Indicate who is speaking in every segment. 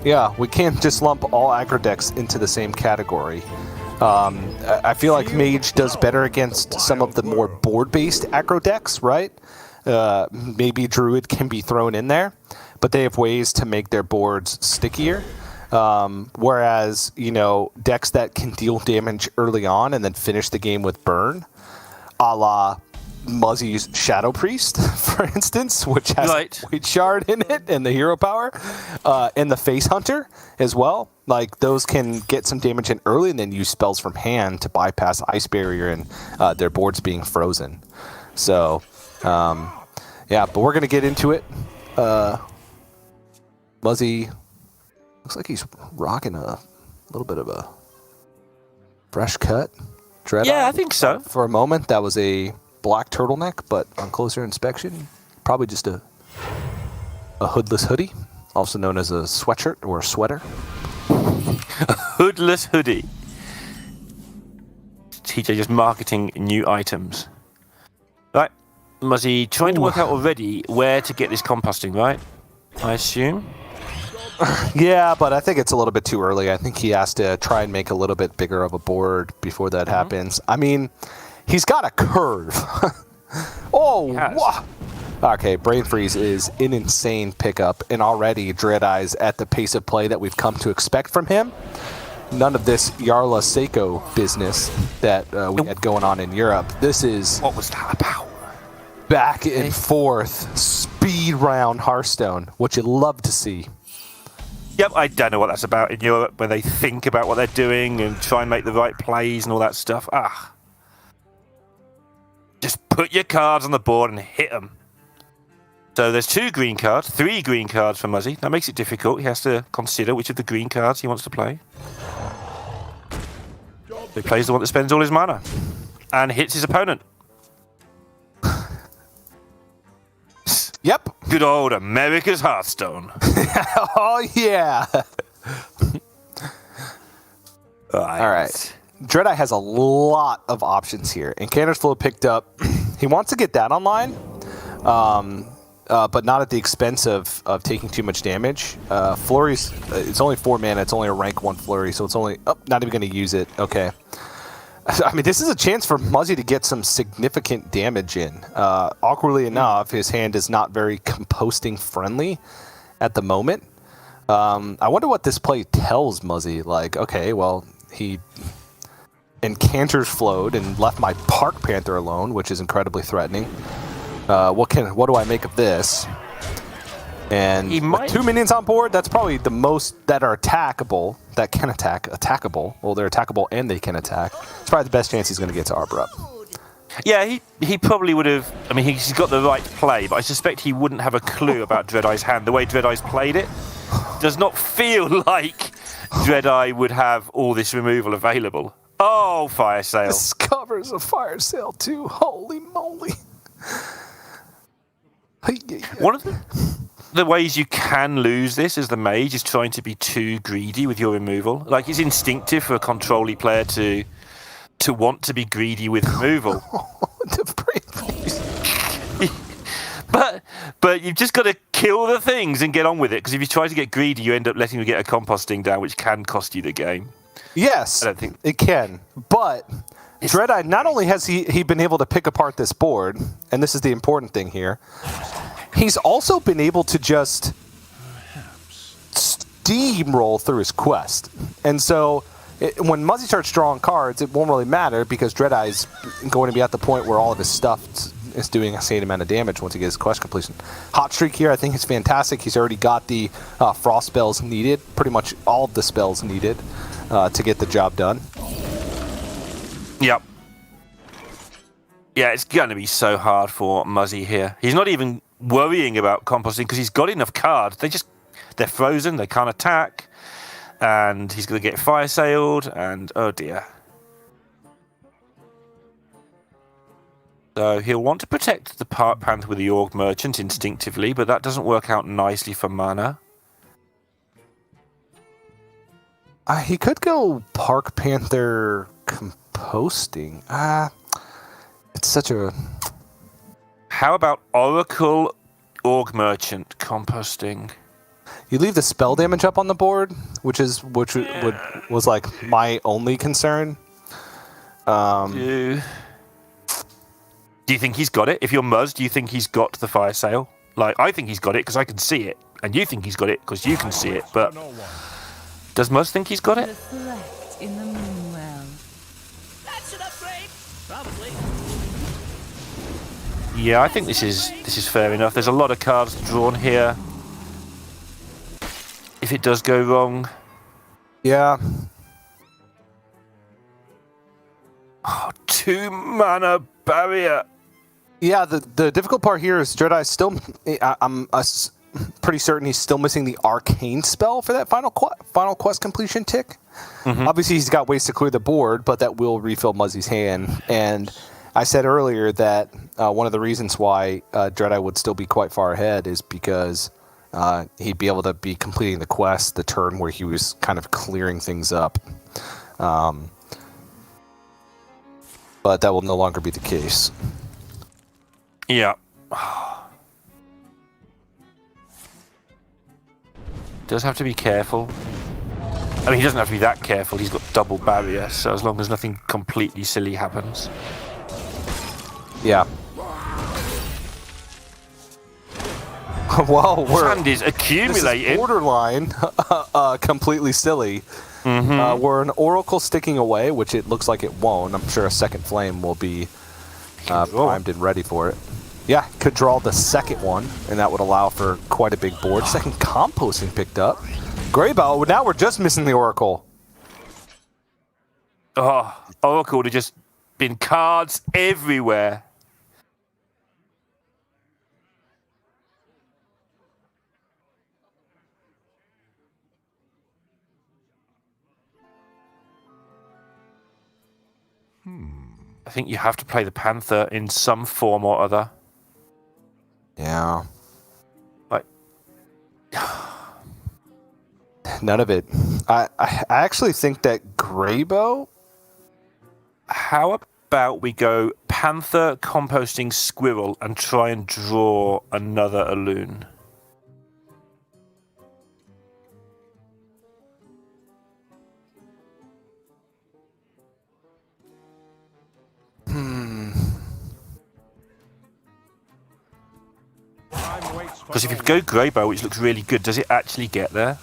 Speaker 1: Yeah, we can't just lump all aggro decks into the same category. I feel like Mage does better against some of the more board-based aggro decks, right? Maybe Druid can be thrown in there, but they have ways to make their boards stickier. Whereas, decks that can deal damage early on and then finish the game with burn, a la Muzzy's Shadow Priest, for instance, which has White Shard in it and the hero power, and the Face Hunter as well. Like, those can get some damage in early and then use spells from hand to bypass Ice Barrier and their boards being frozen. So, yeah, but we're going to get into it. Muzzy looks like he's rocking a little bit of a fresh cut. DreadEye.
Speaker 2: Yeah, I think so.
Speaker 1: For a moment, that was a black turtleneck, but on closer inspection, probably just a hoodless hoodie, also known as a sweatshirt or a sweater.
Speaker 2: A hoodless hoodie. TJ just marketing new items. Right, Muzzy trying to work out already where to get this composting, right? I assume.
Speaker 1: Yeah, but I think it's a little bit too early. I think he has to try and make a little bit bigger of a board before that happens. I mean, he's got a curve. Wow. Okay, Brain Freeze is an insane pickup, and already DreadEye's at the pace of play that we've come to expect from him. None of this Yarla Seiko business that we had going on in Europe. This is...
Speaker 2: What was that about?
Speaker 1: Back and forth, speed round Hearthstone, which you love to see.
Speaker 2: Yep, I don't know what that's about in Europe, when they think about what they're doing and try and make the right plays and all that stuff. Just put your cards on the board and hit them. So there's 2 green cards, 3 green cards for Muzzy. That makes it difficult. He has to consider which of the green cards he wants to play. He plays the one that spends all his mana and hits his opponent.
Speaker 1: Yep.
Speaker 2: Good old America's Hearthstone.
Speaker 1: Oh, yeah. All right. DreadEye has a lot of options here, and Candersflow picked up. He wants to get that online, but not at the expense of taking too much damage. Flurry's, it's only 4 mana. It's only a rank 1 Flurry, so it's only... Oh, not even going to use it. Okay. I mean, this is a chance for Muzzy to get some significant damage in. Awkwardly enough, his hand is not very composting friendly at the moment. I wonder what this play tells Muzzy. Like, okay, well, he encanters flowed and left my Park Panther alone, which is incredibly threatening. What do I make of this? And with 2 minions on board, that's probably the most that are attackable, that can attackable. Well, they're attackable and they can attack. It's probably the best chance he's going to get to Arbor up.
Speaker 2: Yeah, he probably would have... I mean, he's got the right play, but I suspect he wouldn't have a clue about DreadEye's hand. The way DreadEye's played it does not feel like DreadEye would have all this removal available. Oh, Fire Sale.
Speaker 1: This covers a Fire Sale too. Holy moly.
Speaker 2: One of the ways you can lose this as the mage is trying to be too greedy with your removal. Like, it's instinctive for a control-y player to want to be greedy with removal. But you've just got to kill the things and get on with it, because if you try to get greedy, you end up letting them get a composting down, which can cost you the game.
Speaker 1: Yes, I don't think it can. But DreadEye, not only has he been able to pick apart this board, and this is the important thing here, he's also been able to just steamroll through his quest. And so when Muzzy starts drawing cards, it won't really matter, because DreadEye's going to be at the point where all of his stuff is doing a same amount of damage once he gets quest completion. Hot Streak here, I think, is fantastic. He's already got the frost spells needed, pretty much all of the spells needed to get the job done.
Speaker 2: Yep. Yeah, it's going to be so hard for Muzzy here. He's not even worrying about composting because he's got enough cards. They're frozen, they can't attack, and he's going to get fire sailed, and oh dear. So he'll want to protect the Park Panther with the Org Merchant instinctively, but that doesn't work out nicely for mana.
Speaker 1: He could go Park Panther composting. It's such a...
Speaker 2: How about Oracle Org Merchant composting?
Speaker 1: You leave the spell damage up on the board, which was like my only concern.
Speaker 2: Do you think he's got it? If you're Muzz, do you think he's got the fire sale? Like, I think he's got it because I can see it, and you think he's got it because you can see it. But does Muzz think he's got it?
Speaker 3: The threat in the moonwell.
Speaker 4: That's an upgrade. Probably.
Speaker 2: Yeah, I think this is fair enough. There's a lot of cards drawn here. If it does go wrong,
Speaker 1: Yeah.
Speaker 2: oh, 2 mana barrier.
Speaker 1: Yeah, the difficult part here is DreadEye still. I'm pretty certain he's still missing the arcane spell for that final quest completion tick. Obviously, he's got ways to clear the board, but that will refill Muzzy's hand. And I said earlier that one of the reasons why DreadEye would still be quite far ahead is because he'd be able to be completing the quest the turn where he was kind of clearing things up. But that will no longer be the case.
Speaker 2: Yeah. Does have to be careful. I mean, he doesn't have to be that careful. He's got double barrier, so as long as nothing completely silly happens.
Speaker 1: Yeah. Well,
Speaker 2: Sand is
Speaker 1: this
Speaker 2: accumulating.
Speaker 1: is borderline completely silly. We're an Oracle sticking away, which it looks like it won't. I'm sure a second flame will be primed and ready for it. Yeah, could draw the second one, and that would allow for quite a big board. Second composting picked up. Greybow, now we're just missing the Oracle.
Speaker 2: Oh, Oracle would have just been cards everywhere. I think you have to play the Panther in some form or other.
Speaker 1: Yeah.
Speaker 2: Like,
Speaker 1: None of it. I actually think that Greybow...
Speaker 2: how about we go Panther, composting, Squirrel, and try and draw another Alloon? Because if you go Greybow, which looks really good, does it actually get there?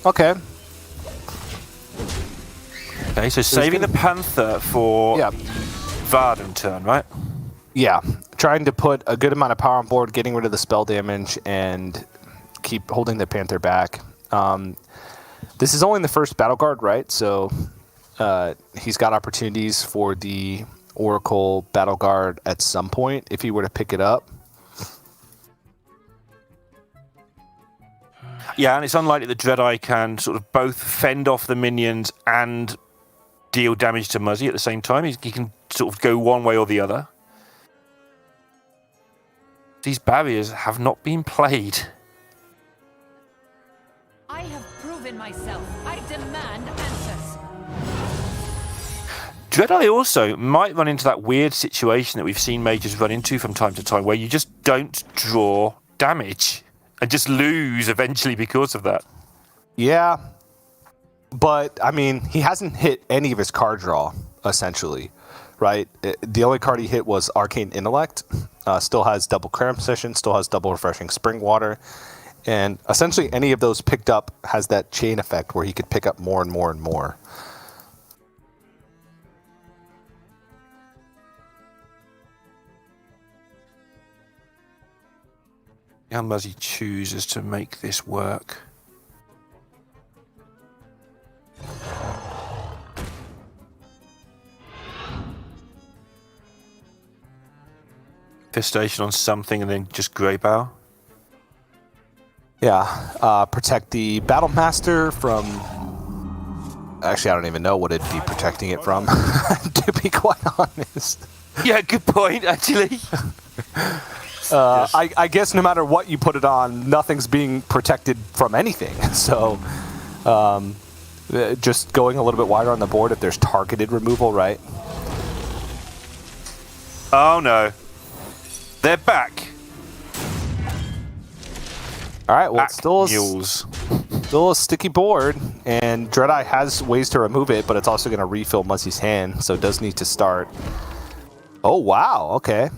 Speaker 1: Okay.
Speaker 2: Okay, so saving the Panther for
Speaker 1: Yeah.
Speaker 2: Varden turn, right?
Speaker 1: Yeah. Trying to put a good amount of power on board, getting rid of the spell damage, and keep holding the Panther back. This is only the first battle guard, right? So he's got opportunities for the Oracle battle guard at some point if he were to pick it up.
Speaker 2: Yeah, and it's unlikely that DreadEye can sort of both fend off the minions and deal damage to Muzzy at the same time. He can sort of go one way or the other. These barriers have not been played.
Speaker 3: I have proven myself. I demand answers.
Speaker 2: DreadEye also might run into that weird situation that we've seen mages run into from time to time, where you just don't draw damage and just lose eventually because of that.
Speaker 1: Yeah. But, I mean, he hasn't hit any of his card draw, essentially, right? The only card he hit was Arcane Intellect. Still has double Cram Session, still has double Refreshing Spring Water. And essentially any of those picked up has that chain effect where he could pick up more and more and more.
Speaker 2: Young Muzzy chooses to make this work. Infestation on something and then just Greybow.
Speaker 1: Yeah. Protect the Battle Master from... Actually, I don't even know what it'd be protecting it from, to be quite honest.
Speaker 2: Yeah, good point, actually.
Speaker 1: I guess no matter what you put it on, nothing's being protected from anything. So, just going a little bit wider on the board if there's targeted removal, right?
Speaker 2: Oh no. They're back.
Speaker 1: All right, well, it's
Speaker 2: Mules.
Speaker 1: still a sticky board, and DreadEye has ways to remove it, but it's also going to refill Muzzy's hand, so it does need to start. Oh, wow, okay.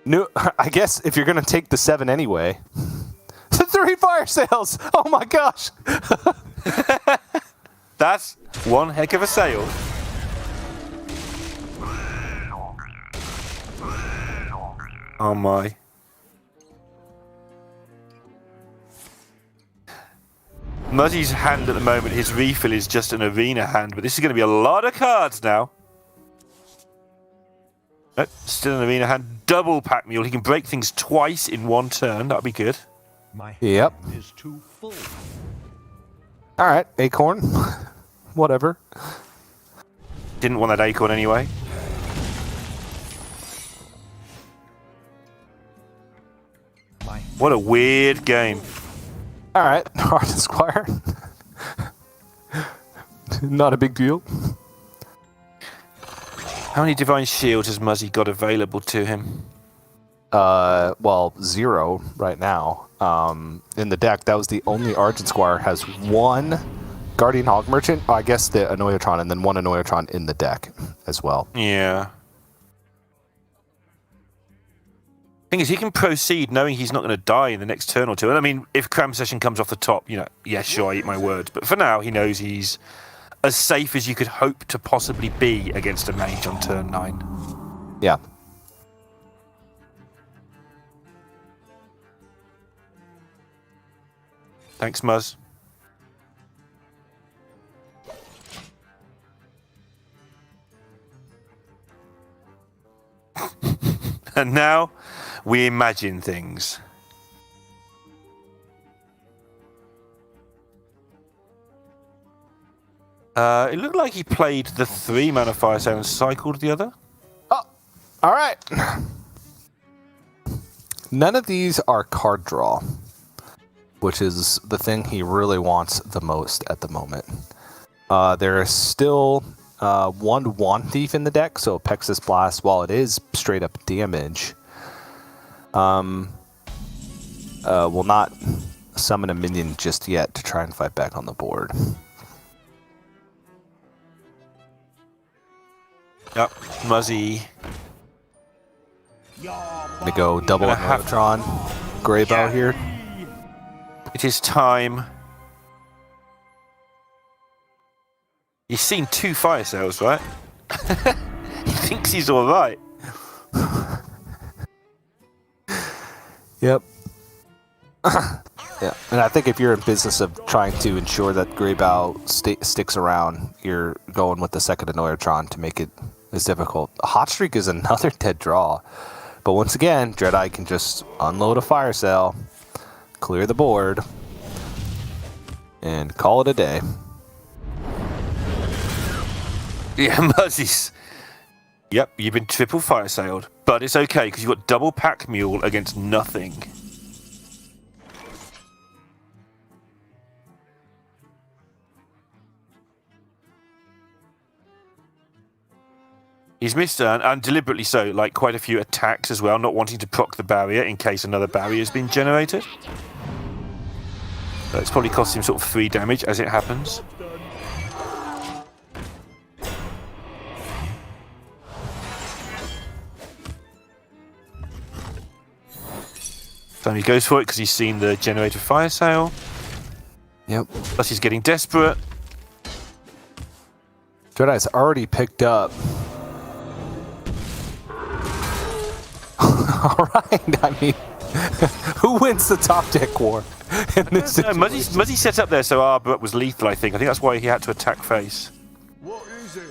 Speaker 1: No, I guess if you're going to take the 7 anyway. 3 fire sales! Oh my gosh!
Speaker 2: That's one heck of a sale. Oh my. Muzzy's hand at the moment, his refill is just an arena hand, but this is going to be a lot of cards now. Nope, still an arena hand. Double pack mule. He can break things twice in one turn. That'll be good.
Speaker 5: My hand
Speaker 1: Yep.
Speaker 5: is too full.
Speaker 1: All right, Acorn. Whatever.
Speaker 2: Didn't want that acorn anyway. What a weird game.
Speaker 1: All right, Hearth Squire. Not a big deal.
Speaker 2: How many Divine Shields has Muzzy got available to him?
Speaker 1: Well, 0 right now. In the deck, that was the only Argent Squire has 1 Guardian Hog Merchant. Oh, I guess the Annoyatron, and then 1 Annoyatron in the deck as well.
Speaker 2: Yeah. Thing is, he can proceed knowing he's not going to die in the next turn or two. And I mean, if Cram Session comes off the top, you know, yeah, sure, I eat my words. But for now, he knows he's as safe as you could hope to possibly be against a mage on turn 9.
Speaker 1: Yeah.
Speaker 2: Thanks, Muzz. And now we imagine things. It looked like he played the 3 mana Fire Sale and cycled the other.
Speaker 1: Oh, all right. None of these are card draw, which is the thing he really wants the most at the moment. There is still 1 Wand Thief in the deck, so Pexus Blast, while it is straight up damage, will not summon a minion just yet to try and fight back on the board.
Speaker 2: Yep, Muzzy.
Speaker 1: Gonna go double Annoyatron, Greybow here.
Speaker 2: It is time. He's seen 2 fire sales, right? He thinks he's all right.
Speaker 1: Yep. Yeah, and I think if you're in business of trying to ensure that Greybow sticks around, you're going with the second Annoyatron to make it as difficult. Hot Streak is another dead draw. But once again, DreadEye can just unload a fire sale, clear the board, and call it a day.
Speaker 2: Yeah, Muzzy's. Yep, you've been triple fire sailed. But it's okay, because you've got double pack mule against nothing. He's missed, and deliberately so, like quite a few attacks as well, not wanting to proc the barrier in case another barrier has been generated. So it's probably cost him sort of 3 damage as it happens. So he goes for it because he's seen the generated fire sale.
Speaker 1: Yep.
Speaker 2: Plus he's getting desperate.
Speaker 1: DreadEye's already picked up. All right, I mean, who wins the top deck war in this situation?
Speaker 2: Muzzy set up there so Arbor was lethal, I think. I think that's why he had to attack face.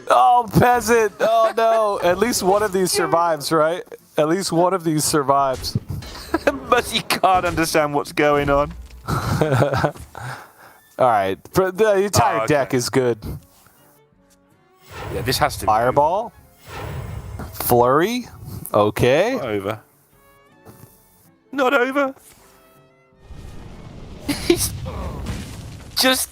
Speaker 1: Oh, peasant! Oh no! At least one of these survives, right? At least one of these survives.
Speaker 2: Muzzy can't understand what's going on.
Speaker 1: All right, the entire deck is good.
Speaker 2: Yeah, this has to be
Speaker 1: Fireball, Flurry, okay.
Speaker 2: not over. Not over. He's just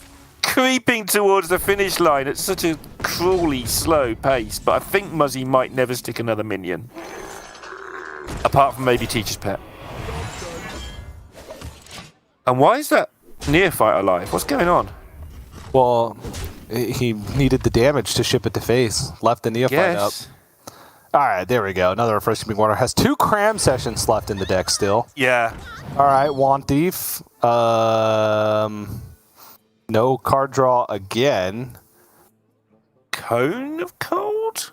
Speaker 2: creeping towards the finish line at such a cruelly slow pace, but I think Muzzy might never stick another minion. Apart from maybe Teacher's Pet. And why is that neophyte alive? What's going on?
Speaker 1: Well, he needed the damage to ship it to face. Left the neophyte up. All right, there we go. Another refreshing big water. Has 2 cram sessions left in the deck still.
Speaker 2: Yeah.
Speaker 1: All right, Want Thief. No card draw again.
Speaker 2: Cone of Cold?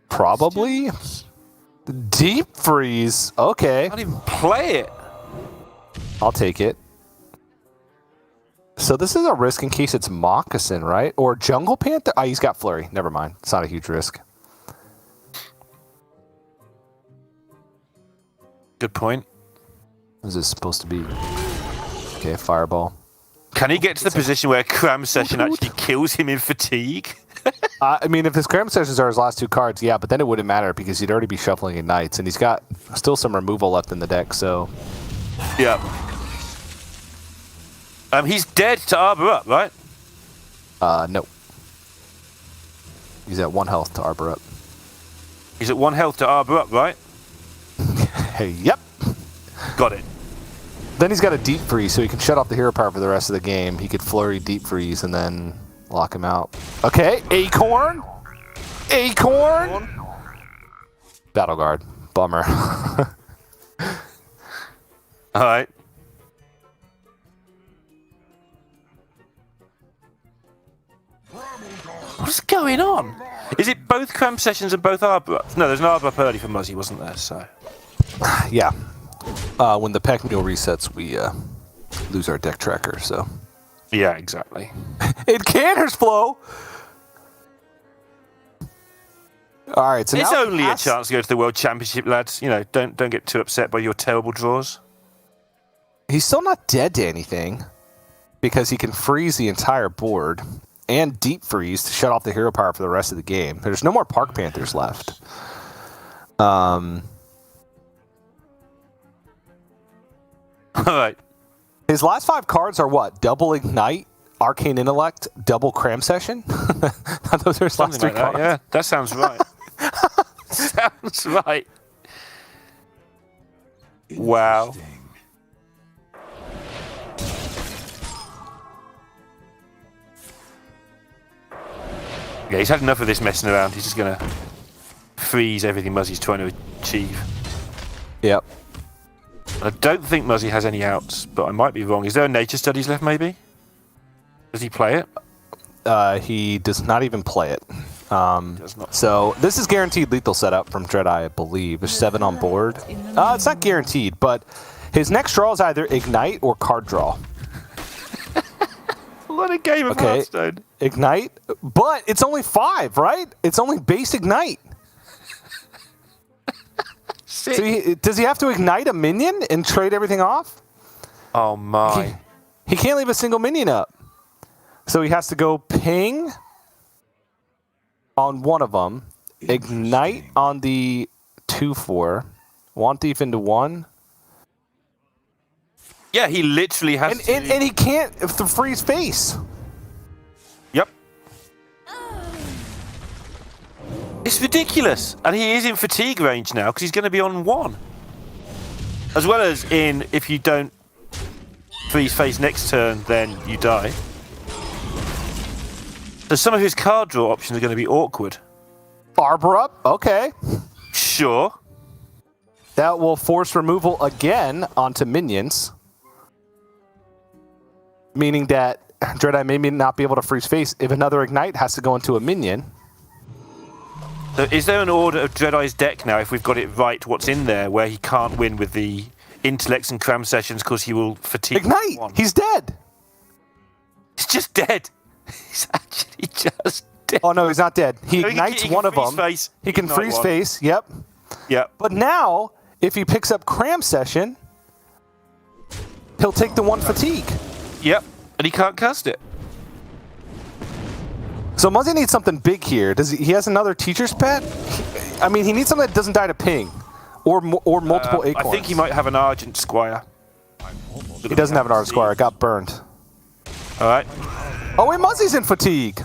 Speaker 1: Probably. Deep Freeze. Okay.
Speaker 2: I can't even play it.
Speaker 1: I'll take it. So this is a risk in case it's Moccasin, right? Or Jungle Panther? Oh, he's got Flurry. Never mind. It's not a huge risk.
Speaker 2: Good point.
Speaker 1: What is this supposed to be? Okay, Fireball.
Speaker 2: Can he get to the position where Cram Session actually kills him in fatigue?
Speaker 1: I mean, if his Cram Sessions are his last 2 cards, yeah, but then it wouldn't matter because he'd already be shuffling Ignites, and he's got still some removal left in the deck, so...
Speaker 2: Yeah. He's dead to Arbor Up, right?
Speaker 1: No. He's at 1 health to Arbor Up.
Speaker 2: He's at 1 health to Arbor Up, right?
Speaker 1: Hey, yep.
Speaker 2: Got it.
Speaker 1: Then he's got a Deep Freeze, so he can shut off the hero power for the rest of the game. He could Flurry Deep Freeze and then lock him out. Okay, Acorn! Acorn! Battle Guard. Bummer.
Speaker 2: Alright. What's going on? Is it both Cram Sessions and both Arbor Up? No, there's an Arbor Up early for Muzzy, wasn't there? So.
Speaker 1: Yeah. When the pack mule resets, we lose our deck tracker, so.
Speaker 2: Yeah, exactly.
Speaker 1: It canners flow! Alright, so
Speaker 2: it's
Speaker 1: now
Speaker 2: only a chance to go to the World Championship, lads. You know, don't get too upset by your terrible draws.
Speaker 1: He's still not dead to anything because he can freeze the entire board and Deep Freeze to shut off the hero power for the rest of the game. There's no more Park Panthers left.
Speaker 2: Alright.
Speaker 1: His last 5 cards are what? Double Ignite, Arcane Intellect, double Cram Session? Those are his last 3 cards.
Speaker 2: Yeah, that sounds right. Sounds right. Wow. Yeah, he's had enough of this messing around. He's just going to freeze everything Muzzy's trying to achieve.
Speaker 1: Yep.
Speaker 2: I don't think Muzzy has any outs, but I might be wrong. Is there a Nature Studies left, maybe? Does he play it?
Speaker 1: He does not even play it.
Speaker 2: Does not.
Speaker 1: So this is guaranteed lethal setup from DreadEye, I believe. There's 7 on board. It's not guaranteed, but his next draw is either Ignite or card draw.
Speaker 2: What a game of Hearthstone.
Speaker 1: Ignite, but it's only 5, right? It's only base Ignite. So does he have to Ignite a minion and trade everything off?
Speaker 2: Oh my.
Speaker 1: He can't leave a single minion up. So he has to go ping on one of them, Ignite on the 2/4, Want Thief into 1.
Speaker 2: Yeah, he literally has to...
Speaker 1: And he can't freeze face.
Speaker 2: Yep. It's ridiculous. And he is in fatigue range now because he's going to be on 1. As well as in, if you don't freeze face next turn, then you die. So some of his card draw options are going to be awkward.
Speaker 1: Arbor Up, okay.
Speaker 2: Sure.
Speaker 1: That will force removal again onto minions. Meaning that DreadEye may not be able to freeze face if another Ignite has to go into a minion.
Speaker 2: So is there an order of DreadEye's deck now, if we've got it right, what's in there, where he can't win with the Intellects and Cram Sessions because he will fatigue?
Speaker 1: Ignite!
Speaker 2: 1?
Speaker 1: He's dead!
Speaker 2: He's just dead. He's actually just dead.
Speaker 1: Oh no, he's not dead. He
Speaker 2: No,
Speaker 1: ignites
Speaker 2: he can
Speaker 1: one of them.
Speaker 2: freeze face,
Speaker 1: He can
Speaker 2: ignite
Speaker 1: freeze
Speaker 2: one.
Speaker 1: face, yep.
Speaker 2: Yep.
Speaker 1: But now, if he picks up Cram Session, he'll take the 1 fatigue.
Speaker 2: Yep. And he can't cast it.
Speaker 1: So Muzzy needs something big here. Does he has another Teacher's Pet? I mean, he needs something that doesn't die to ping. Or multiple Acorns.
Speaker 2: I think he might have an Argent Squire.
Speaker 1: He doesn't have an Art Squire. It got burned.
Speaker 2: All right.
Speaker 1: Oh, wait, Muzzy's in fatigue.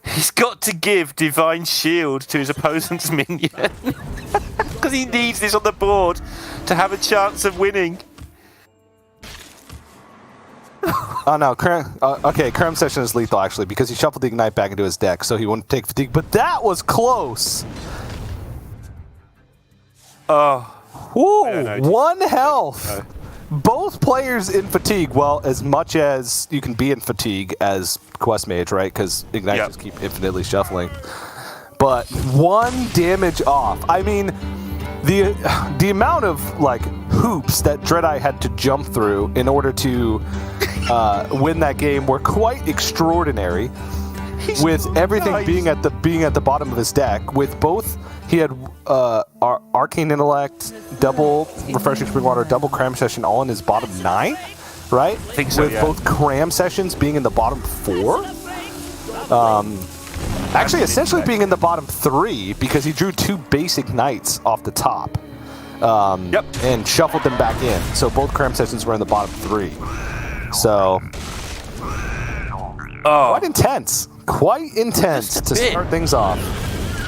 Speaker 2: He's got to give Divine Shield to his opponent's minion. Because he needs this on the board to have a chance of winning.
Speaker 1: Oh no, okay, Kerm Session is lethal actually because he shuffled the Ignite back into his deck, so he wouldn't take fatigue, but that was close!
Speaker 2: Oh.
Speaker 1: Woo! 1 health! Both players in fatigue, well, as much as you can be in fatigue as Quest Mage, right? Because Ignite just keep infinitely shuffling. But 1 damage off. I mean, the amount of like hoops that DreadEye had to jump through in order to win that game were quite extraordinary. With everything being at the bottom of his deck, with both he had Arcane Intellect, double Refreshing Spring Water, double Cram Session, all in his bottom 9, right?
Speaker 2: I think so.
Speaker 1: With both Cram Sessions being in the bottom 4. Actually, essentially being in the bottom 3 because he drew 2 basic Knights off the top. And shuffled them back in. So both Cram Sessions were in the bottom 3. So quite intense. Quite intense to start things off.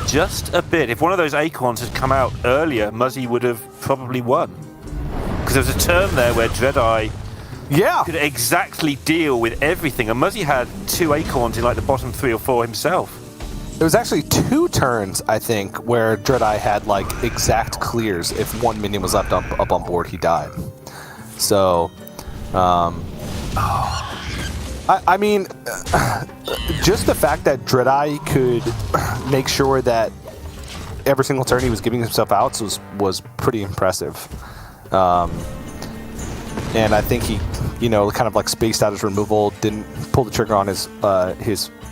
Speaker 2: Just a bit. If one of those Acorns had come out earlier, Muzzy would have probably won. Because there was a turn there where DreadEye could exactly deal with everything. And Muzzy had 2 Acorns in like the bottom 3 or 4 himself.
Speaker 1: There was actually 2 turns, I think, where DreadEye had like exact clears. If 1 minion was left up on board, he died. So, I mean, just the fact that DreadEye could make sure that every single turn he was giving himself outs was pretty impressive. And I think he, kind of like spaced out his removal, didn't pull the trigger on his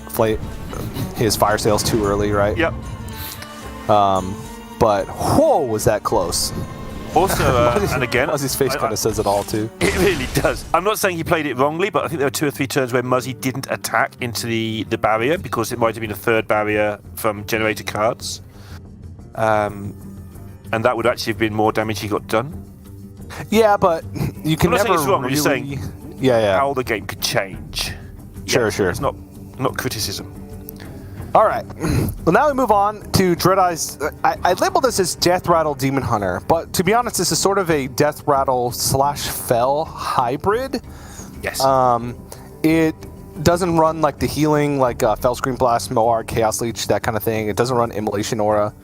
Speaker 1: fire sales too early, right?
Speaker 2: Yep.
Speaker 1: But whoa, was that close?
Speaker 2: Also, and again,
Speaker 1: Muzzy's face kind of says it all too.
Speaker 2: It really does. I'm not saying he played it wrongly, but I think there were 2 or 3 turns where Muzzy didn't attack into the barrier because it might have been a 3rd barrier from generated cards. And that would actually have been more damage he got done.
Speaker 1: Yeah, but you can never
Speaker 2: it's wrong.
Speaker 1: really...
Speaker 2: I'm just saying how the game could change.
Speaker 1: Sure.
Speaker 2: It's not criticism.
Speaker 1: All right. Well, now we move on to DreadEye's... I labeled this as Death Rattle Demon Hunter, but to be honest, this is sort of a Death Rattle / Fel hybrid.
Speaker 2: Yes.
Speaker 1: It doesn't run like the healing, like Fel Screen Blast, Moarg, Chaos Leech, that kind of thing. It doesn't run Immolation Aura.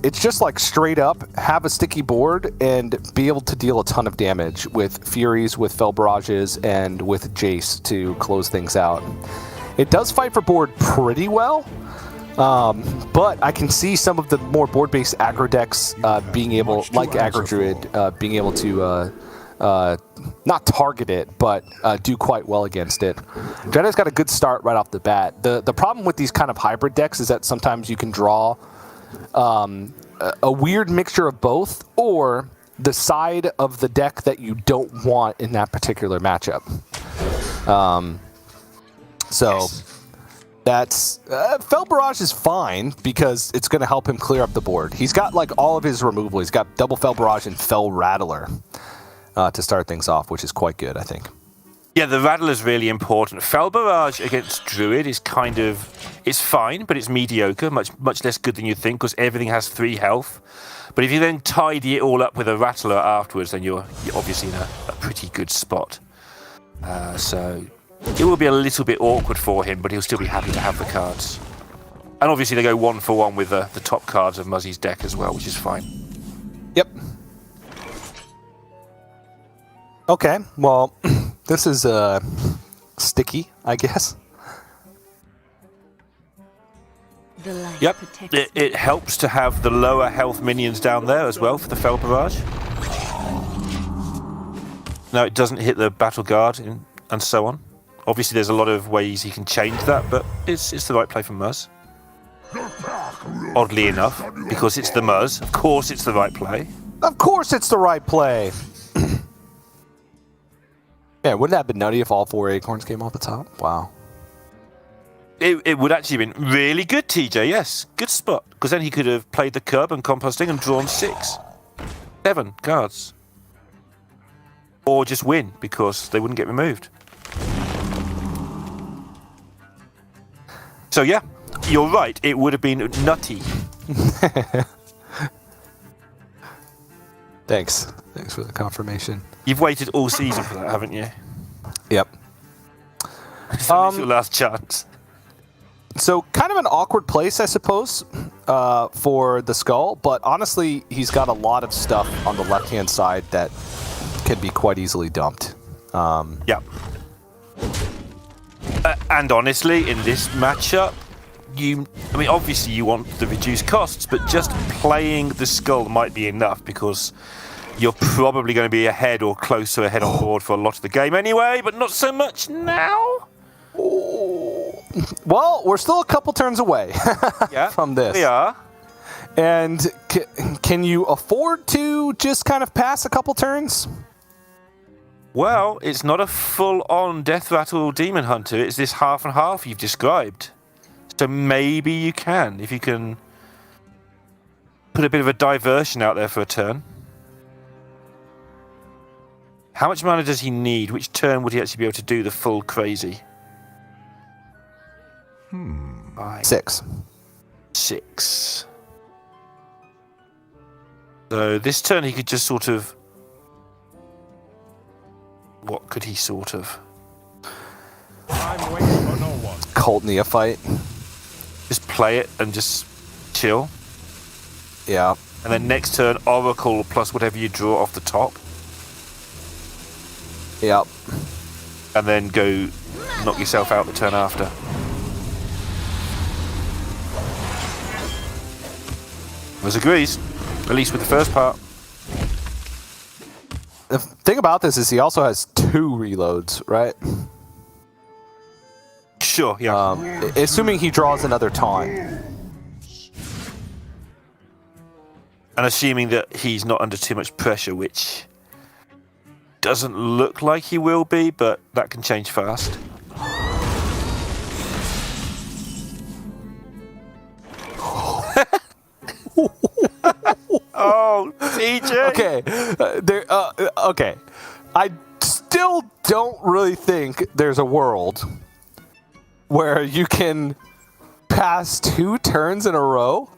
Speaker 1: It's just like straight up have a sticky board and be able to deal a ton of damage with Furies, with Fel Barrages, and with Jace to close things out. It does fight for board pretty well, but I can see some of the more board-based aggro decks being able, like Aggro Druid, being able to not target it, but do quite well against it. DreadEye's got a good start right off the bat. The problem with these kind of hybrid decks is that sometimes you can draw a weird mixture of both, or the side of the deck that you don't want in that particular matchup. That's Fel Barrage is fine because it's going to help him clear up the board. He's got like all of his removal. He's got double Fel Barrage and Fel Rattler to start things off, which is quite good, I think.
Speaker 2: Yeah, the Rattler is really important. Fel Barrage against Druid is it's fine, but it's mediocre, much less good than you think, because everything has 3 health. But if you then tidy it all up with a Rattler afterwards, then you're obviously in a pretty good spot. So it will be a little bit awkward for him, but he'll still be happy to have the cards. And obviously they go 1-for-1 with the top cards of Muzzy's deck as well, which is fine.
Speaker 1: Yep. Okay, well, this is sticky, I guess.
Speaker 2: Yep, it helps to have the lower health minions down there as well for the Fel Barrage. No, it doesn't hit the Battle Guard and so on. Obviously, there's a lot of ways he can change that, but it's the right play for Muzz. Oddly enough, because it's the Muzz, of course it's the right play.
Speaker 1: Of course it's the right play! Yeah, wouldn't that have been nutty if all 4 Acorns came off the top? Wow.
Speaker 2: It would actually have been really good, TJ, yes. Good spot. Because then he could have played the curb and composting and drawn 6. 7 cards. or just win because they wouldn't get removed. So yeah, you're right. It would have been nutty.
Speaker 1: Thanks for the confirmation.
Speaker 2: You've waited all season for that, haven't you?
Speaker 1: Yep.
Speaker 2: So this is your last chance.
Speaker 1: So kind of an awkward place, I suppose, for the skull. But honestly, he's got a lot of stuff on the left-hand side that can be quite easily dumped.
Speaker 2: Yeah. And honestly, in this matchup, obviously you want the reduced costs, but just playing the skull might be enough because you're probably going to be ahead or close to ahead on board for a lot of the game anyway, but not so much now.
Speaker 1: Well, we're still a couple turns away from this.
Speaker 2: We are.
Speaker 1: And can you afford to just kind of pass a couple turns?
Speaker 2: Well, it's not a full-on Death Rattle Demon Hunter. It's this half and half you've described. So maybe you can, if you can put a bit of a diversion out there for a turn. How much mana does he need? Which turn would he actually be able to do the full crazy?
Speaker 1: 6.
Speaker 2: 6. So this turn he could just sort of... What could he sort of...
Speaker 5: I'm waiting for no one.
Speaker 1: Cult Neophyte.
Speaker 2: Just play it and just chill.
Speaker 1: Yeah.
Speaker 2: And then next turn, Oracle plus whatever you draw off the top.
Speaker 1: Yep.
Speaker 2: And then go knock yourself out the turn after. Muzzy agrees. At least with the first part.
Speaker 1: The thing about this is he also has 2 reloads, right?
Speaker 2: Sure, yeah.
Speaker 1: Assuming he draws another taunt.
Speaker 2: And assuming that he's not under too much pressure, which doesn't look like he will be, but that can change fast. Oh, TJ!
Speaker 1: Okay. Okay. I still don't really think there's a world where you can pass 2 turns in a row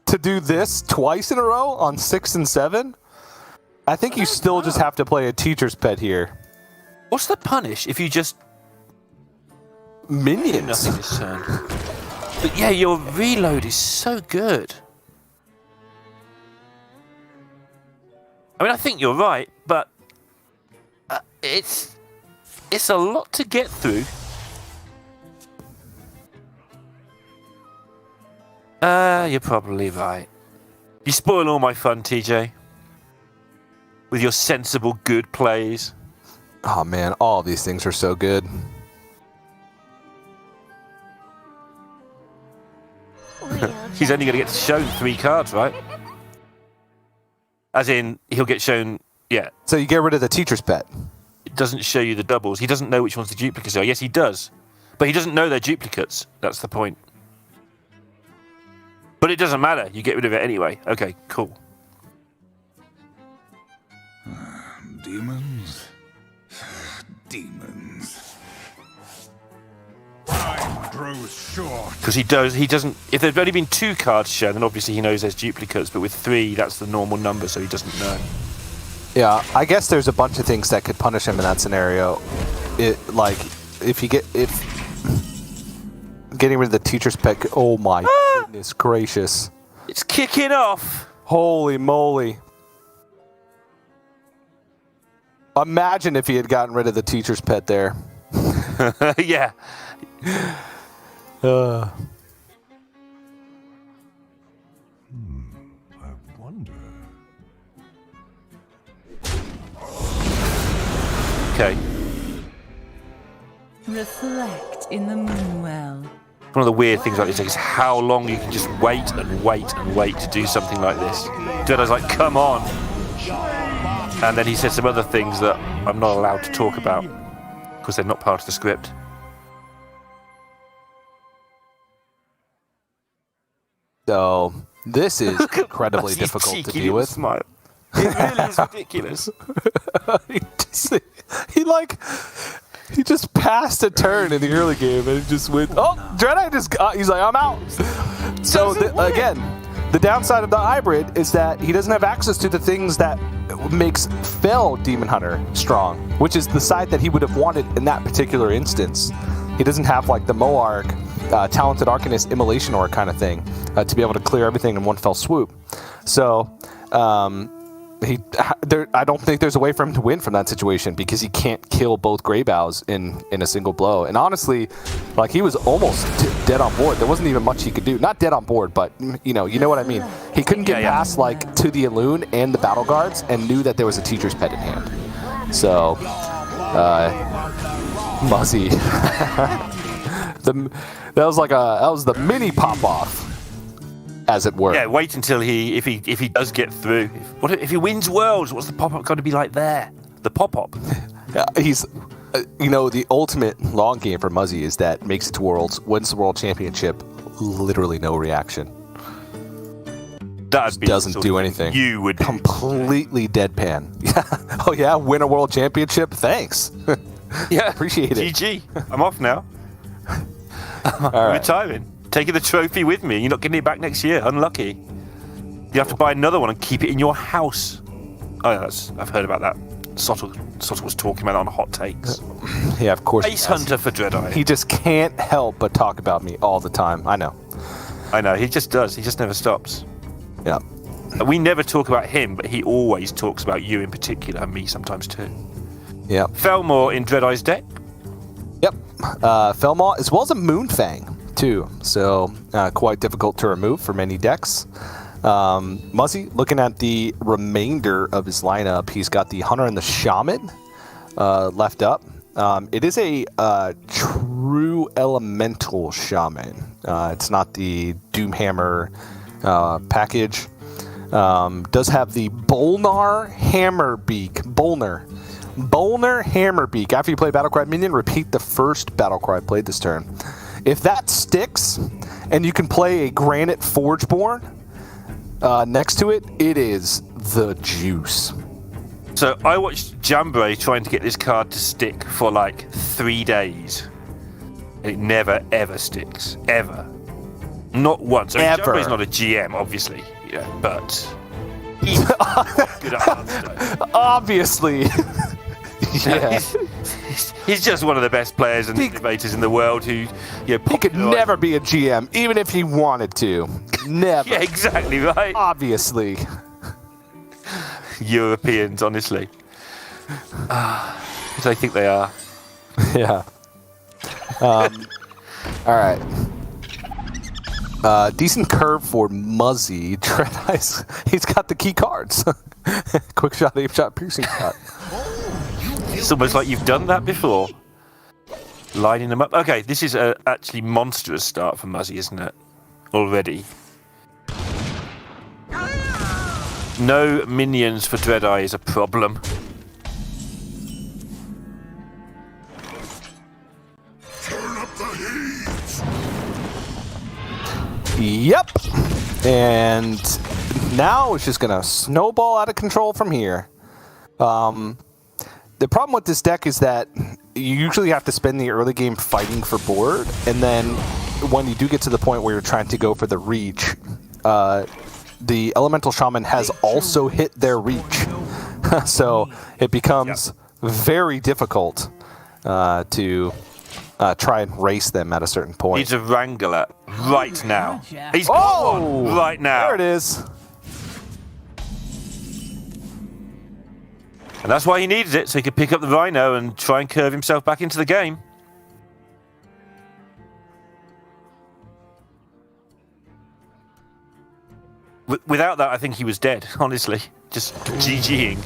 Speaker 1: to do this twice in a row on 6 and 7. I think you still just have to play a teacher's pet here.
Speaker 2: What's the punish if you just
Speaker 1: Minions.
Speaker 2: nothing this turn? But yeah, your reload is so good. I mean, I think you're right, but it's a lot to get through. You're probably right. You spoil all my fun, TJ. With your sensible, good plays.
Speaker 1: Oh man, all of these things are so good.
Speaker 2: He's only going to get shown 3 cards, right? As in, he'll get shown, yeah.
Speaker 1: So you get rid of the teacher's pet.
Speaker 2: It doesn't show you the doubles. He doesn't know which ones the duplicates are. Yes, he does. But he doesn't know they're duplicates. That's the point. But it doesn't matter. You get rid of it anyway. Okay, cool.
Speaker 5: Demons. Demons. Time grows short.
Speaker 2: Because he doesn't... If there've only been 2 cards shown, then obviously he knows there's duplicates. But with 3, that's the normal number, so he doesn't know.
Speaker 1: Yeah, I guess there's a bunch of things that could punish him in that scenario. If getting rid of the teacher's pet. Oh my goodness gracious!
Speaker 2: It's kicking off.
Speaker 1: Holy moly! Imagine if he had gotten rid of the teacher's pet there.
Speaker 2: Yeah.
Speaker 5: I wonder.
Speaker 2: Okay.
Speaker 3: Reflect in the moonwell.
Speaker 2: One of the weird things about this is how long you can just wait and wait and wait to do something like this. DreadEye's like, come on. And then he says some other things that I'm not allowed to talk about because they're not part of the script.
Speaker 1: So this is incredibly
Speaker 2: Muzzy's
Speaker 1: difficult to
Speaker 2: cheeky
Speaker 1: deal
Speaker 2: little
Speaker 1: with.
Speaker 2: Smile. It really is ridiculous.
Speaker 1: He just passed a turn in the early game and it just went. Oh, DreadEye just got. He's like, I'm out. So again, the downside of the hybrid is that he doesn't have access to the things that makes Fel Demon Hunter strong, which is the side that he would have wanted in that particular instance. He doesn't have like the Moarg, Talented Arcanist, Immolation Ore kind of thing to be able to clear everything in one fell swoop. So I don't think there's a way for him to win from that situation because he can't kill both Greybows in a single blow. And honestly, like he was almost dead on board. There wasn't even much he could do. Not dead on board, but you know what I mean. He couldn't get past like to the Elune and the Battle Guards and knew that there was a Teacher's Pet in hand. So, Muzzy. that was the mini pop off. As it were.
Speaker 2: Yeah, wait until if he does get through. If he wins Worlds, what's the pop-up going to be like there? The pop-up.
Speaker 1: He's, the ultimate long game for Muzzy is that makes it to Worlds, wins the World Championship, literally no reaction.
Speaker 2: That
Speaker 1: doesn't do anything.
Speaker 2: You would
Speaker 1: completely deadpan. Oh yeah, win a World Championship? Thanks.
Speaker 2: Yeah,
Speaker 1: appreciate it.
Speaker 2: GG. I'm off now.
Speaker 1: All right.
Speaker 2: Retiring. Taking the trophy with me. You're not getting it back next year. Unlucky. You have to buy another one and keep it in your house. Oh, yeah, I've heard about that. Sottle was talking about it on Hot Takes.
Speaker 1: Yeah, of course.
Speaker 2: Ace Hunter for DreadEye.
Speaker 1: He just can't help but talk about me all the time. I know.
Speaker 2: He just does. He just never stops.
Speaker 1: Yeah.
Speaker 2: We never talk about him, but he always talks about you in particular, and me sometimes too.
Speaker 1: Yeah.
Speaker 2: Felmore in DreadEye's deck.
Speaker 1: Yep. Felmore, as well as a Moonfang, too. So, quite difficult to remove for many decks. Muzzy, looking at the remainder of his lineup, he's got the Hunter and the Shaman left up. It is a true elemental Shaman. It's not the Doomhammer package. Does have the Bolnar Hammerbeak. Bolnar Hammerbeak. After you play Battlecry minion, repeat the first Battlecry played this turn. If that sticks, and you can play a Granite Forgeborn next to it, it is the juice.
Speaker 2: So I watched Jambray trying to get this card to stick for like 3 days. And it never, ever sticks. Ever. Not once. I mean,
Speaker 1: Ever.
Speaker 2: Jambray's not a GM, obviously. Yeah, but he's good at Hearthstone.
Speaker 1: Obviously. Yeah.
Speaker 2: He's just one of the best players and innovators in the world who,
Speaker 1: He could never be a GM, even if he wanted to. Never.
Speaker 2: Yeah, exactly, right?
Speaker 1: Obviously.
Speaker 2: Europeans, honestly. As I think they are.
Speaker 1: Yeah. All right. Decent curve for Muzzy. DreadEye's, he's got the key cards. Quick shot, aim shot, piercing shot.
Speaker 2: It's almost like you've done that before. Lining them up. Okay, this is a actually monstrous start for Muzzy, isn't it? Already. No minions for DreadEye is a problem.
Speaker 5: Turn up the heat.
Speaker 1: Yep. And now it's just going to snowball out of control from here. The problem with this deck is that you usually have to spend the early game fighting for board, and then when you do get to the point where you're trying to go for the reach, the Elemental Shaman has also hit their reach. So it becomes very difficult to try and race them at a certain point.
Speaker 2: He's a Wrangler right now. He's got one right now.
Speaker 1: There it is.
Speaker 2: And that's why he needed it, so he could pick up the Rhino and try and curve himself back into the game. Without that, I think he was dead, honestly. Just GGing.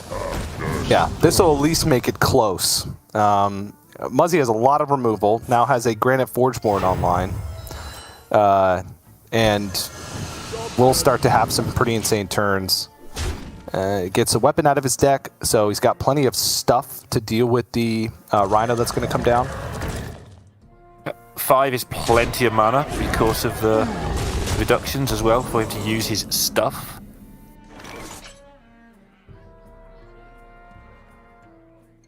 Speaker 1: Yeah, this will at least make it close. Muzzy has a lot of removal, now has a Granite Forgeborn online. And will start to have some pretty insane turns. Gets a weapon out of his deck, so he's got plenty of stuff to deal with the Rhino that's going to come down.
Speaker 2: 5 is plenty of mana because of the reductions as well for him to use his stuff.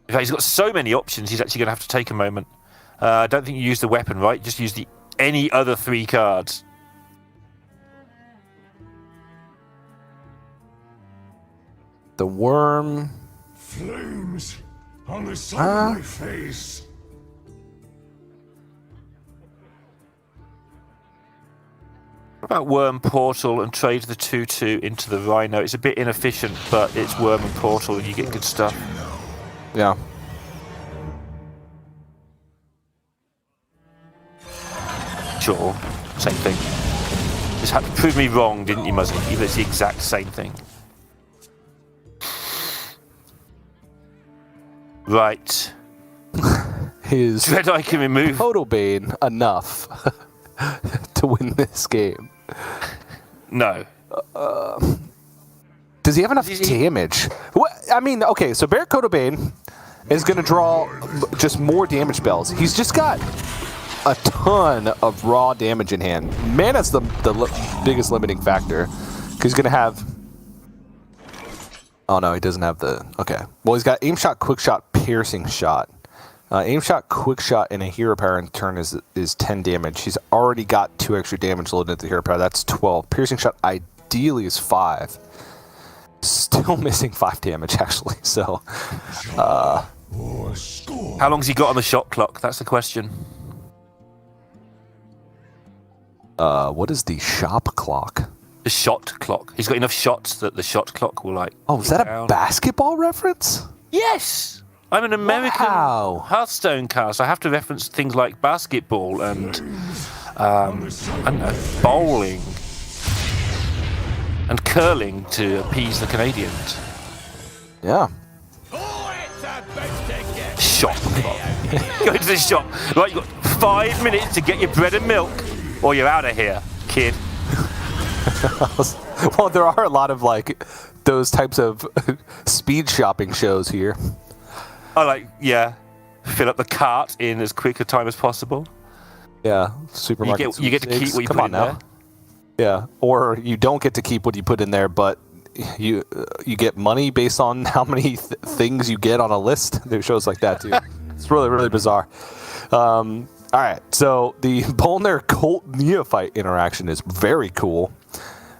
Speaker 2: In fact, he's got so many options, he's actually going to have to take a moment. I don't think you use the weapon, right? Just use any other 3 cards.
Speaker 1: The worm.
Speaker 5: Flames on the side of my face.
Speaker 2: What about Worm Portal and trade the 2/2 into the Rhino? It's a bit inefficient, but it's Worm and Portal and you get good stuff.
Speaker 1: Yeah.
Speaker 2: Sure, same thing. Just had to prove me wrong, didn't you, Muzzy? Even though it's the exact same thing. Right.
Speaker 1: His
Speaker 2: DreadEye can remove...
Speaker 1: Photobane enough to win this game.
Speaker 2: No.
Speaker 1: Does he have enough damage? What? I mean, okay, so Barret Photobane is going to draw just more damage spells. He's just got a ton of raw damage in hand. Mana's the biggest limiting factor. Because he's going to have... Oh, no, he doesn't have the... Okay. Well, he's got Aim Shot, Quick Shot, Piercing Shot. Aim Shot, Quick Shot, and a Hero Power in turn is 10 damage. He's already got 2 extra damage loaded into the Hero Power. That's 12. Piercing Shot ideally is 5. Still missing 5 damage, actually. So,
Speaker 2: how long's he got on the shot clock? That's the question.
Speaker 1: What is the shop clock?
Speaker 2: The shot clock. He's got enough shots that the shot clock will, like...
Speaker 1: Oh, is that a basketball reference?
Speaker 2: Yes! I'm an American Hearthstone cast. I have to reference things like basketball and, I don't know, bowling and curling to appease the Canadians.
Speaker 1: Yeah.
Speaker 2: Shot. Go into the shop. Right, you've got 5 minutes to get your bread and milk, or you're out of here, kid.
Speaker 1: Well, there are a lot of, like, those types of speed shopping shows here.
Speaker 2: Yeah, fill up the cart in as quick a time as possible.
Speaker 1: Yeah, supermarket.
Speaker 2: You get to keep what you put in there.
Speaker 1: Yeah, or you don't get to keep what you put in there, but you get money based on how many things you get on a list. There's shows like that too. It's really, really bizarre. All right, so the Bolner Colt Neophyte interaction is very cool.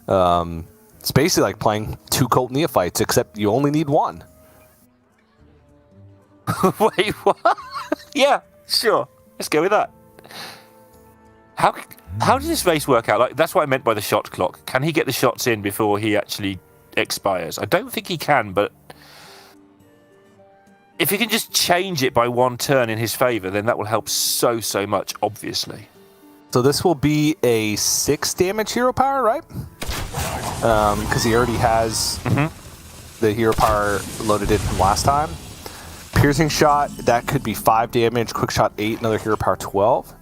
Speaker 1: It's basically like playing 2 Colt Neophytes, except you only need 1.
Speaker 2: Wait, what? Yeah, sure. Let's go with that. How does this race work out? Like, that's what I meant by the shot clock. Can he get the shots in before he actually expires? I don't think he can, but if he can just change it by 1 turn in his favour, then that will help so much, obviously.
Speaker 1: So this will be a 6 damage hero power, right? Because he already has the hero power loaded in from last time. Piercing Shot, that could be 5 damage. Quick Shot 8, another hero power 12.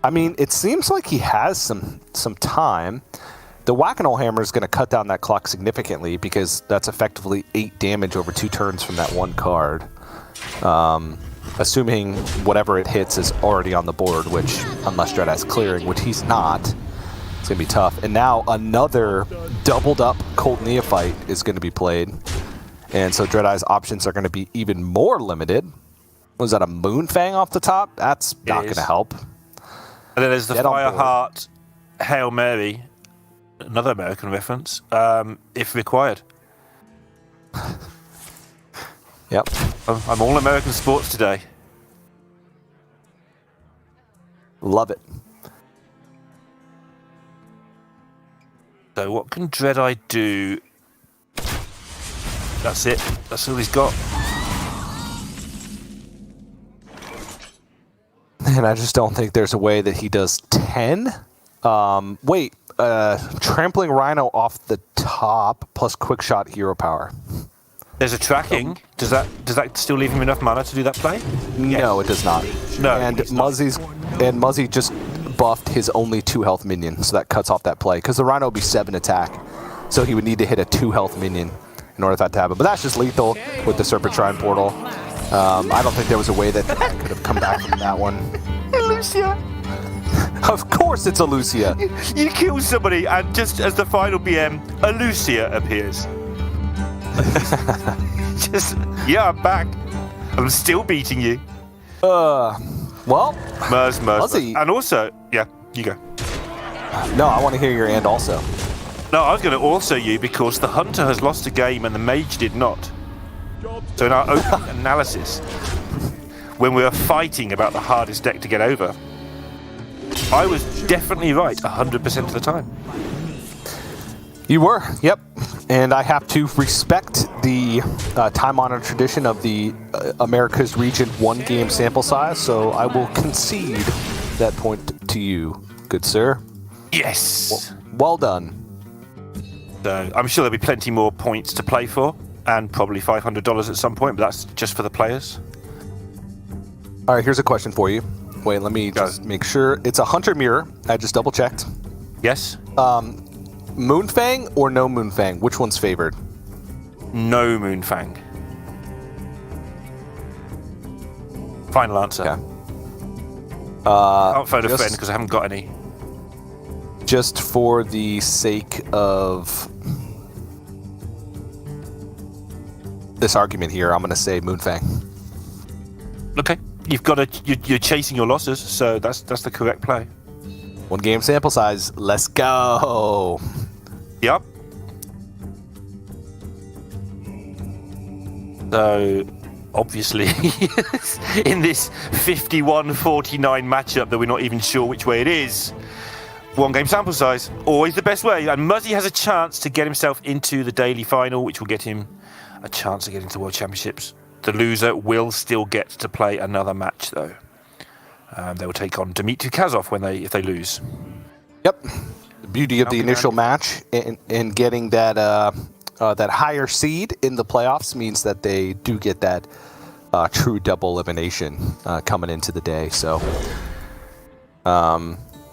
Speaker 1: I mean, it seems like he has some time. The Whack-a-Mole Hammer is going to cut down that clock significantly because that's effectively 8 damage over 2 turns from that 1 card. Assuming whatever it hits is already on the board, which, unless DreadEye's clearing, which he's not, it's going to be tough. And now another doubled up Colt Neophyte is going to be played. And so DreadEye's options are going to be even more limited. Was that a Moonfang off the top? That's not going to help.
Speaker 2: And then there's the Fireheart Hail Mary, another American reference, if required.
Speaker 1: Yep.
Speaker 2: I'm all American sports today.
Speaker 1: Love it.
Speaker 2: So what can DreadEye do? That's it. That's all he's got.
Speaker 1: And I just don't think there's a way that he does 10. Wait, trampling Rhino off the top plus Quick Shot hero power.
Speaker 2: There's a tracking. Does that still leave him enough mana to do that play?
Speaker 1: No, it does not.
Speaker 2: No.
Speaker 1: And Muzzy just buffed his only 2 health minion, so that cuts off that play. Because the Rhino would be 7 attack, so he would need to hit a 2 health minion in order for that to happen. But that's just lethal with the Serpent Shrine portal. I don't think there was a way that I could have come back from that one.
Speaker 2: Lucia.
Speaker 1: Of course it's a Lucia.
Speaker 2: You kill somebody, and just as the final BM, a Lucia appears. I'm back. I'm still beating you.
Speaker 1: Well,
Speaker 2: Muzz.
Speaker 1: Muzzy.
Speaker 2: And also, yeah, you go.
Speaker 1: No, I want to hear your and also.
Speaker 2: No, I was going to also you because the hunter has lost a game and the mage did not. So in our opening analysis, when we were fighting about the hardest deck to get over, I was definitely right 100% of the time.
Speaker 1: You were, yep. And I have to respect the time-honored tradition of the America's region one-game sample size, so I will concede that point to you, good sir.
Speaker 2: Yes!
Speaker 1: Well done.
Speaker 2: So I'm sure there'll be plenty more points to play for, and probably $500 at some point, but that's just for the players.
Speaker 1: All right, here's a question for you. Wait, let me just make sure. It's a Hunter Mirror. I just double-checked.
Speaker 2: Yes?
Speaker 1: Moonfang or no Moonfang? Which one's favored?
Speaker 2: No Moonfang. Final answer.
Speaker 1: Okay.
Speaker 2: I can't phone a friend because I haven't got any.
Speaker 1: Just for the sake of this argument here, I'm going to say Moonfang.
Speaker 2: Okay. You're chasing your losses, so that's the correct play.
Speaker 1: One game sample size. Let's go.
Speaker 2: Yep. So, obviously, in this 51-49 matchup that we're not even sure which way it is, one game sample size, always the best way. And Muzzy has a chance to get himself into the daily final, which will get him a chance to get into World Championships. The loser will still get to play another match, though. They will take on Dmitry Kazov if they lose.
Speaker 1: Yep. The beauty of the initial match in getting that that higher seed in the playoffs means that they do get that true double elimination coming into the day. So,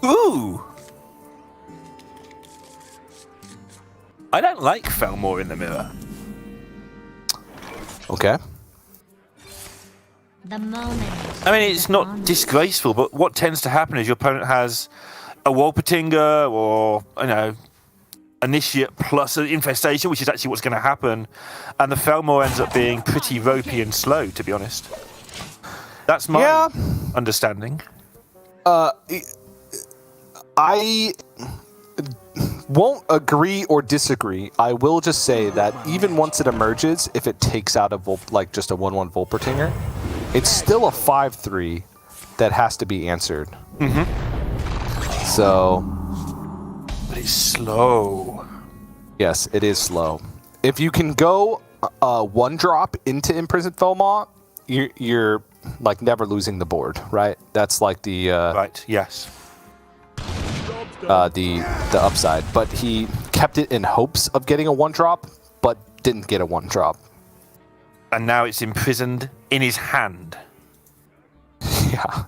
Speaker 2: ooh, I don't like Felmore in the mirror.
Speaker 1: Okay.
Speaker 3: The moment.
Speaker 2: I mean, it's not disgraceful, but what tends to happen is your opponent has a Wolpertinger or, Initiate plus an Infestation, which is actually what's going to happen, and the Felmore ends up being pretty ropey and slow, to be honest. That's my understanding.
Speaker 1: I won't agree or disagree. I will just say that even once it emerges, if it takes out a just a 1/1 Wolpertinger, it's still a 5/3 that has to be answered.
Speaker 2: Mm-hmm.
Speaker 1: So,
Speaker 2: but it's slow.
Speaker 1: Yes, it is slow. If you can go one drop into Imprisoned Felmaw, you're like never losing the board, right? That's like the
Speaker 2: right. Yes.
Speaker 1: The upside. But he kept it in hopes of getting a one drop, but didn't get a one drop.
Speaker 2: And now it's imprisoned in his hand.
Speaker 1: Yeah.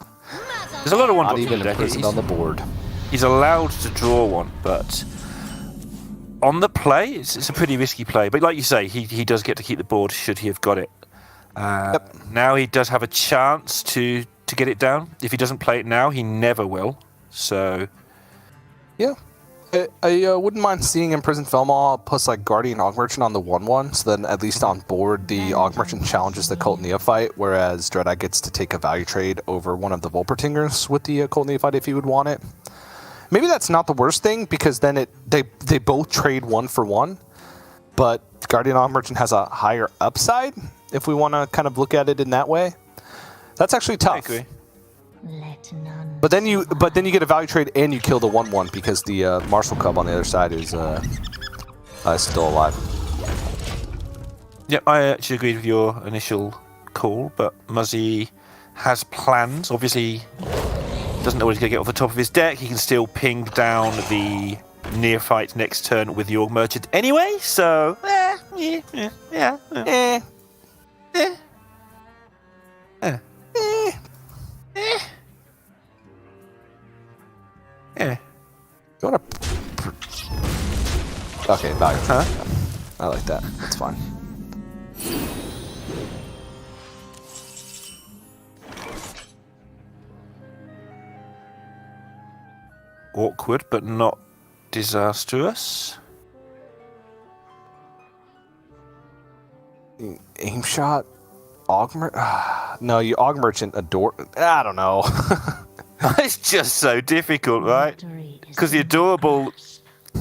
Speaker 2: There's a lot of one
Speaker 1: Not
Speaker 2: drops
Speaker 1: even
Speaker 2: in the deck.
Speaker 1: imprisoned on the board.
Speaker 2: He's allowed to draw one, but on the play, it's a pretty risky play. But like you say, he does get to keep the board should he have got it.
Speaker 1: Yep.
Speaker 2: Now he does have a chance to get it down. If he doesn't play it now, he never will. So,
Speaker 1: yeah. I wouldn't mind seeing Imprisoned Felmaw plus like Guardian Og Merchant on the 1/1, so then at least on board the Og Merchant challenges the Cult Neophyte, whereas DreadEye gets to take a value trade over one of the Wolpertingers with the Cult Neophyte if he would want it. Maybe that's not the worst thing, because then they both trade 1-for-1, but Guardian Og Merchant has a higher upside, if we want to kind of look at it in that way. That's actually tough.
Speaker 2: I agree.
Speaker 3: Let none.
Speaker 1: But then you get a value trade and you kill the 1/1 because the Marshal Cub on the other side is still alive.
Speaker 2: Yeah, I actually agreed with your initial call, but Muzzy has plans. Obviously, doesn't know what he's going to get off the top of his deck. He can still ping down the Neophyte next turn with the Org Merchant anyway, so...
Speaker 1: You want to... Okay, value. Huh? I like that. That's fine.
Speaker 2: Awkward, but not disastrous.
Speaker 1: Aim shot. No, you Aug Merchant adore. I don't know.
Speaker 2: It's just so difficult, right? Because the Adorable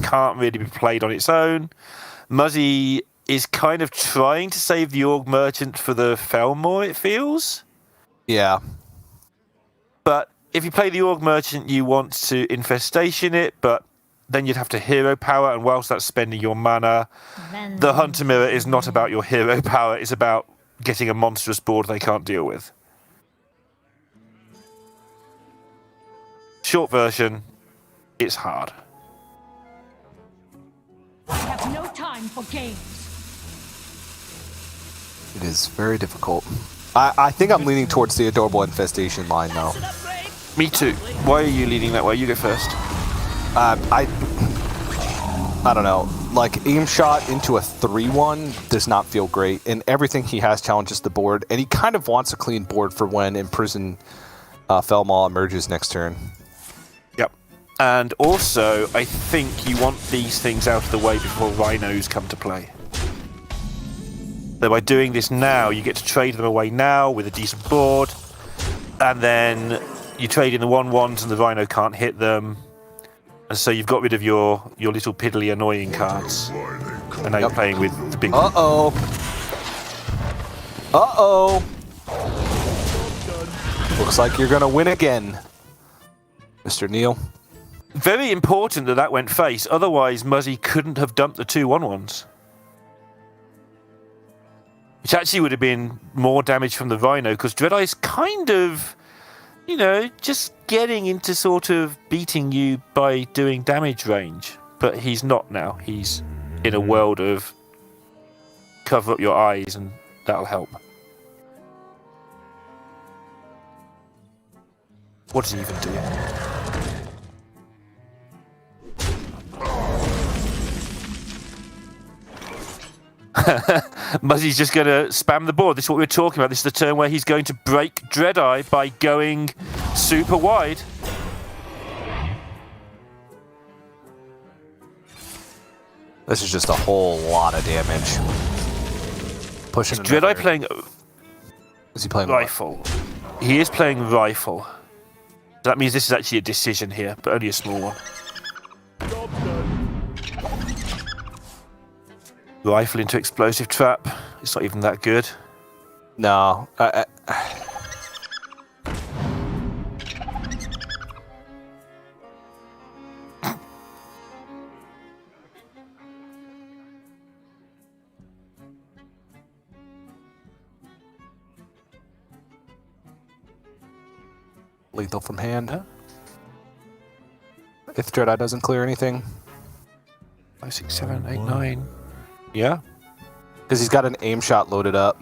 Speaker 2: can't really be played on its own. Muzzy is kind of trying to save the Aug Merchant for the Felmore, it feels.
Speaker 1: Yeah.
Speaker 2: But if you play the Aug Merchant, you want to Infestation it, but then you'd have to hero power, and whilst that's spending your mana, the Hunter Mirror is not about your hero power, it's about getting a monstrous board they can't deal with. Short version, it's hard.
Speaker 3: I have no time for games.
Speaker 1: It is very difficult. I think I'm leaning towards the Adorable Infestation line, though.
Speaker 4: That's an upgrade.
Speaker 2: Me too. Why are you leading that way? You go first.
Speaker 1: I don't know. Like, aim shot into a 3-1 does not feel great, and everything he has challenges the board, and he kind of wants a clean board for when Imprison Felmaw emerges next turn.
Speaker 2: Yep. And also, I think you want these things out of the way before Rhinos come to play. So by doing this now, you get to trade them away now with a decent board, and then you trade in the 1/1s and the Rhino can't hit them. And so you've got rid of your little piddly annoying cards. And now you're playing with the big...
Speaker 1: Uh-oh. Uh-oh. Looks like you're going to win again, Mr. Neal.
Speaker 2: Very important that went face. Otherwise, Muzzy couldn't have dumped the 2 1/1s. Which actually would have been more damage from the Rhino, because DreadEye's kind of... you know, just getting into sort of beating you by doing damage range. But he's not now. He's in a world of cover up your eyes, and that'll help. What does he even do? Muzzy's just going to spam the board. This is what we were talking about. This is the turn where he's going to break DreadEye by going super wide.
Speaker 1: This is just a whole lot of damage. Pushing.
Speaker 2: Is DreadEye playing?
Speaker 1: Is he playing
Speaker 2: Rifle? What? He is playing Rifle. That means this is actually a decision here, but only a small one. Rifle into Explosive Trap. It's not even that good.
Speaker 1: No. Lethal from hand.
Speaker 2: Huh?
Speaker 1: If DreadEye doesn't clear anything.
Speaker 2: 5, 6, 7, 8, 9. Yeah.
Speaker 1: Because he's got an aim shot loaded up.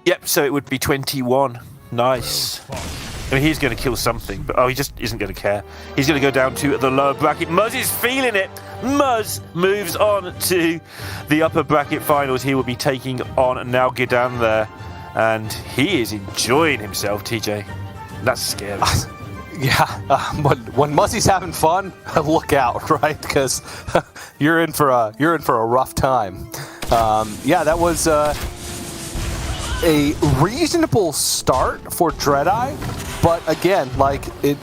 Speaker 2: Yep, so it would be 21. Nice. I mean, he's going to kill something, but he just isn't going to care. He's going to go down to the lower bracket. Muzz is feeling it. Muzz moves on to the upper bracket finals. He will be taking on Nalgidan there, and he is enjoying himself, TJ. That's scary.
Speaker 1: Yeah, when Muzzy's having fun, look out, right? Because you're in for a rough time. Yeah, that was a reasonable start for DreadEye, but again, like it,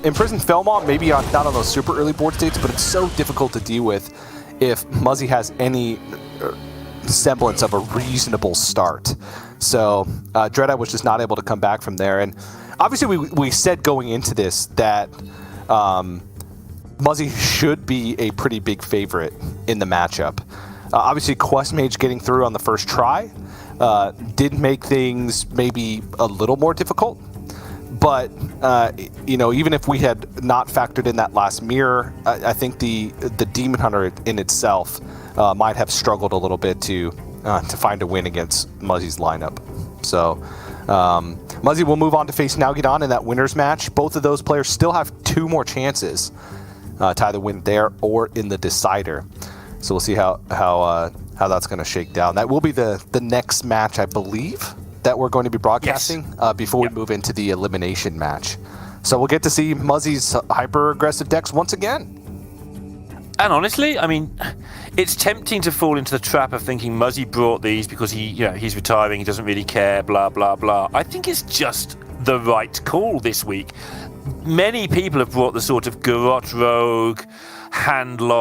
Speaker 1: Imprisoned Felmaw maybe not on those super early board states, but it's so difficult to deal with if Muzzy has any semblance of a reasonable start. So DreadEye was just not able to come back from there, and obviously we said going into this that Muzzy should be a pretty big favorite in the matchup. Obviously, Quest Mage getting through on the first try did make things maybe a little more difficult. But, you know, even if we had not factored in that last mirror, I think the Demon Hunter in itself might have struggled a little bit to find a win against Muzzy's lineup. So, Muzzy will move on to face Nalgidan in that winner's match. Both of those players still have 2 more chances to either win there or in the decider. So we'll see how that's going to shake down. That will be the next match, I believe, that we're going to be broadcasting before we move into the elimination match. So we'll get to see Muzzy's hyper-aggressive decks once again.
Speaker 2: And honestly, I mean, It's tempting to fall into the trap of thinking Muzzy brought these because he's retiring, he doesn't really care, blah, blah, blah. I think it's just the right call this week. Many people have brought the sort of garrote rogue, hand lock,